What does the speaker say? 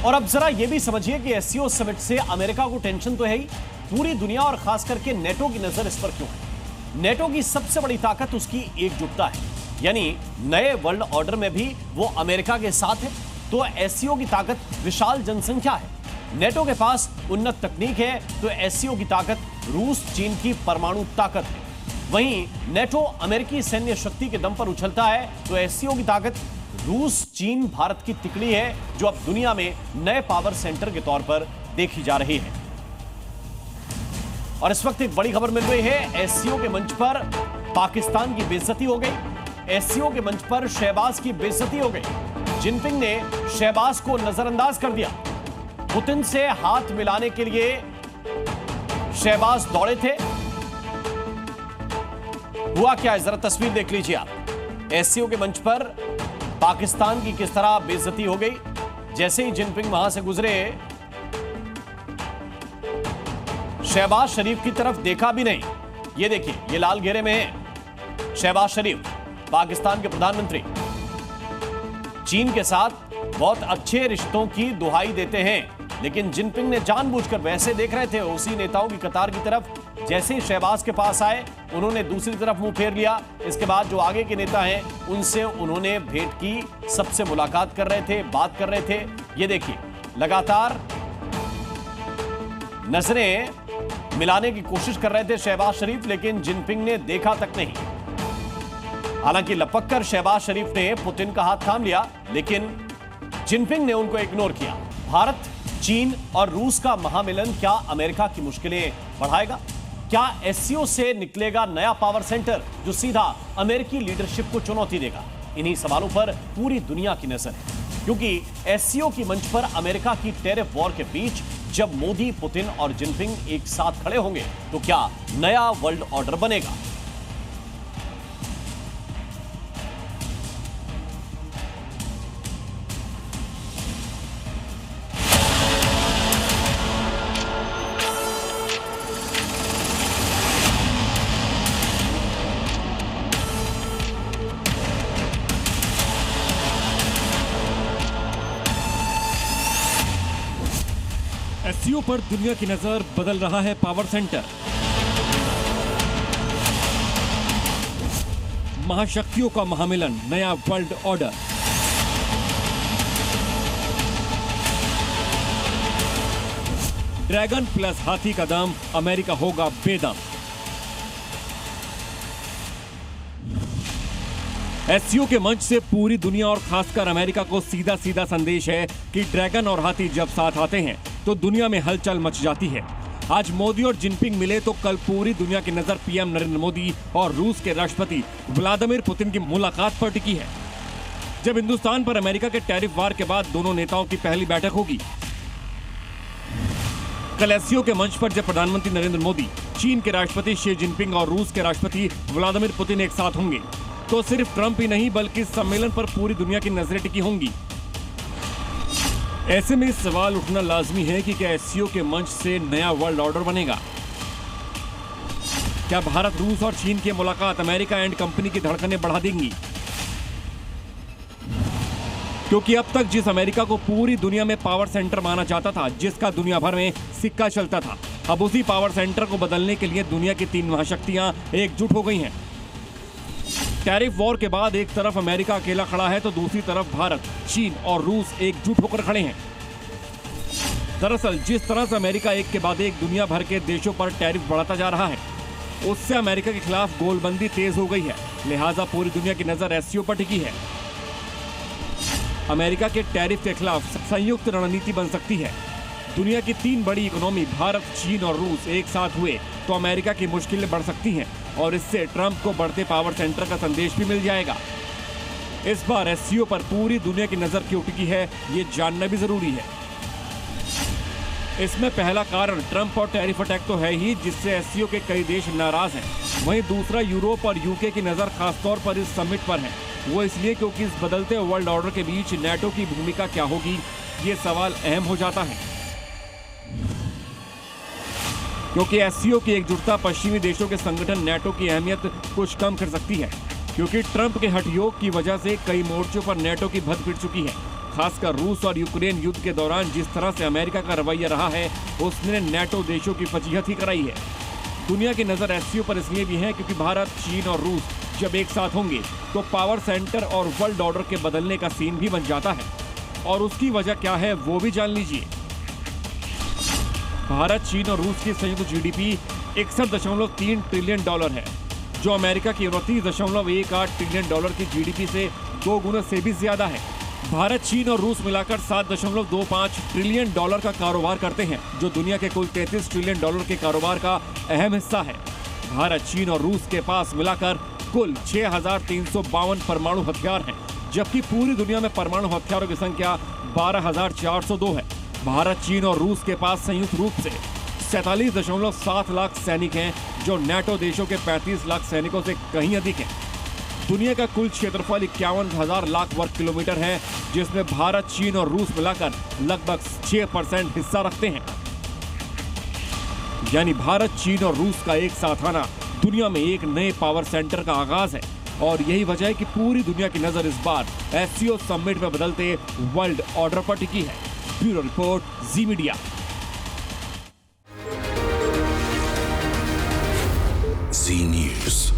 और अब जरा यह भी समझिए कि एससीओ समिट से अमेरिका को टेंशन तो है ही, पूरी दुनिया और खास करके नेटो की नजर इस पर क्यों है? नेटो की सबसे बड़ी ताकत उसकी एकजुटता है, यानी नए वर्ल्ड ऑर्डर में भी वो अमेरिका के साथ है। तो एससीओ की ताकत विशाल जनसंख्या है, नेटो के पास उन्नत तकनीक है, तो एससीओ की ताकत रूस चीन की परमाणु ताकत है। वहीं नेटो अमेरिकी सैन्य शक्ति के दम पर उछलता है, तो एससीओ की ताकत रूस चीन भारत की तिकड़ी है, जो अब दुनिया में नए पावर सेंटर के तौर पर देखी जा रही है। और इस वक्त एक बड़ी खबर मिल रही है, एससीओ के मंच पर पाकिस्तान की बेइज्जती हो गई। एससीओ के मंच पर शहबाज की बेइज्जती हो गई। जिनपिंग ने शहबाज को नजरअंदाज कर दिया। पुतिन से हाथ मिलाने के लिए शहबाज दौड़े थे। हुआ क्या है, जरा तस्वीर देख लीजिए आप। एससीओ के मंच पर पाकिस्तान की किस तरह बेइज्जती हो गई। जैसे ही जिनपिंग वहां से गुजरे, शहबाज शरीफ की तरफ देखा भी नहीं। ये देखिए, ये लाल घेरे में है शहबाज शरीफ, पाकिस्तान के प्रधानमंत्री। चीन के साथ बहुत अच्छे रिश्तों की दुहाई देते हैं, लेकिन जिनपिंग ने जानबूझकर वैसे देख रहे थे उसी नेताओं की कतार की तरफ। जैसे ही शहबाज के पास आए, उन्होंने दूसरी तरफ मुंह फेर लिया। इसके बाद जो आगे के नेता हैं, उनसे उन्होंने भेंट की, सबसे मुलाकात कर रहे थे, बात कर रहे थे। ये देखिए, लगातार नजरें मिलाने की कोशिश कर रहे थे शहबाज शरीफ, लेकिन जिनपिंग ने देखा तक नहीं। हालांकि लपक कर शहबाज शरीफ ने पुतिन का हाथ थाम लिया, लेकिन जिनपिंग ने उनको इग्नोर किया। भारत, चीन और रूस का महामिलन क्या अमेरिका की मुश्किलें बढ़ाएगा? क्या एससीओ से निकलेगा नया पावर सेंटर जो सीधा अमेरिकी लीडरशिप को चुनौती देगा? इन्हीं सवालों पर पूरी दुनिया की नजर है, क्योंकि एससीओ की मंच पर अमेरिका की टेरिफ वॉर के बीच जब मोदी, पुतिन और जिनपिंग एक साथ खड़े होंगे, तो क्या नया वर्ल्ड ऑर्डर बनेगा? एससीओ पर दुनिया की नजर, बदल रहा है पावर सेंटर। महाशक्तियों का महामिलन, नया वर्ल्ड ऑर्डर। ड्रैगन प्लस हाथी का दम, अमेरिका होगा बेदम। एससीओ के मंच से पूरी दुनिया और खासकर अमेरिका को सीधा सीधा संदेश है कि ड्रैगन और हाथी जब साथ आते हैं तो दुनिया में हलचल मच जाती है। आज मोदी और जिनपिंग मिले तो कल पूरी दुनिया की नजर पीएम नरेंद्र मोदी और रूस के राष्ट्रपति व्लादिमीर पुतिन की मुलाकात पर टिकी है। जब हिंदुस्तान पर अमेरिका के टैरिफ वार के बाद दोनों नेताओं की पहली बैठक होगी। कल एससीओ के मंच पर जब प्रधानमंत्री नरेंद्र मोदी, चीन के राष्ट्रपति शी जिनपिंग और रूस के राष्ट्रपति व्लादिमीर पुतिन एक साथ होंगे, तो सिर्फ ट्रंप ही नहीं बल्कि इस सम्मेलन पर पूरी दुनिया की नजरें टिकी होंगी। ऐसे में सवाल उठना लाजमी है कि क्या एससीओ के मंच से नया वर्ल्ड ऑर्डर बनेगा? क्या भारत, रूस और चीन की मुलाकात अमेरिका एंड कंपनी की धड़कनें बढ़ा देंगी? क्योंकि अब तक जिस अमेरिका को पूरी दुनिया में पावर सेंटर माना जाता था, जिसका दुनिया भर में सिक्का चलता था, अब उसी पावर सेंटर को बदलने के लिए दुनिया की तीन महाशक्तियां एकजुट हो गई हैं। टैरिफ वॉर के बाद एक तरफ अमेरिका अकेला खड़ा है तो दूसरी तरफ भारत, चीन और रूस एकजुट होकर खड़े हैं। दरअसल जिस तरह से अमेरिका एक के बाद एक दुनिया भर के देशों पर टैरिफ बढ़ाता जा रहा है, उससे अमेरिका के खिलाफ गोलबंदी तेज हो गई है। लिहाजा पूरी दुनिया की नजर एससीओ पर टिकी है। अमेरिका के टैरिफ के खिलाफ संयुक्त रणनीति बन सकती है। दुनिया की तीन बड़ी इकोनॉमी भारत, चीन और रूस एक साथ हुए तो अमेरिका की मुश्किलें बढ़ सकती हैं और इससे ट्रंप को बढ़ते पावर सेंटर का संदेश भी मिल जाएगा। इस बार एससीओ पर पूरी दुनिया की नजर क्यों टिकी है, ये जानना भी जरूरी है। इसमें पहला कारण ट्रंप और टैरिफ अटैक तो है ही, जिससे एससीओ के कई देश नाराज हैं। वहीं दूसरा यूरोप और यूके की नजर खासतौर पर इस समिट पर है। वो इसलिए क्योंकि इस बदलते वर्ल्ड ऑर्डर के बीच नेटो की भूमिका क्या होगी, ये सवाल अहम हो जाता है। क्योंकि एससीओ की एकजुटता पश्चिमी देशों के संगठन नेटो की अहमियत कुछ कम कर सकती है, क्योंकि ट्रंप के हठयोग की वजह से कई मोर्चों पर नेटो की भद्द पिट चुकी है। खासकर रूस और यूक्रेन युद्ध के दौरान जिस तरह से अमेरिका का रवैया रहा है, उसने नेटो देशों की फजीहत ही कराई है। दुनिया की नजर एससीओ पर इसलिए भी है क्योंकि भारत, चीन और रूस जब एक साथ होंगे तो पावर सेंटर और वर्ल्ड ऑर्डर के बदलने का सीन भी बन जाता है। और उसकी वजह क्या है वो भी जान लीजिए। भारत, चीन और रूस की संयुक्त जीडीपी 61.3 ट्रिलियन डॉलर है, जो अमेरिका की 29.18 ट्रिलियन डॉलर की जीडीपी से 2 गुना से भी ज्यादा है। भारत, चीन और रूस मिलाकर 7.25 ट्रिलियन डॉलर का कारोबार करते हैं, जो दुनिया के कुल 33 ट्रिलियन डॉलर के कारोबार का अहम हिस्सा है। भारत, चीन और रूस के पास मिलाकर कुल 6,352 परमाणु हथियार हैं, जबकि पूरी दुनिया में परमाणु हथियारों की संख्या 12,402 है। भारत, चीन और रूस के पास संयुक्त रूप से 47.7 लाख सैनिक हैं, जो नेटो देशों के 35 लाख सैनिकों से कहीं अधिक हैं। दुनिया का कुल क्षेत्रफल 51,000 लाख वर्ग किलोमीटर है, जिसमें भारत, चीन और रूस मिलाकर लगभग 6% हिस्सा रखते हैं। यानी भारत, चीन और रूस का एक साथ आना दुनिया में एक नए पावर सेंटर का आगाज है। और यही वजह है कि पूरी दुनिया की नजर इस बार एससीओ समिट में बदलते वर्ल्ड ऑर्डर पर टिकी है। ब्यूरो रिपोर्ट, जी मीडिया। जी न्यूज़।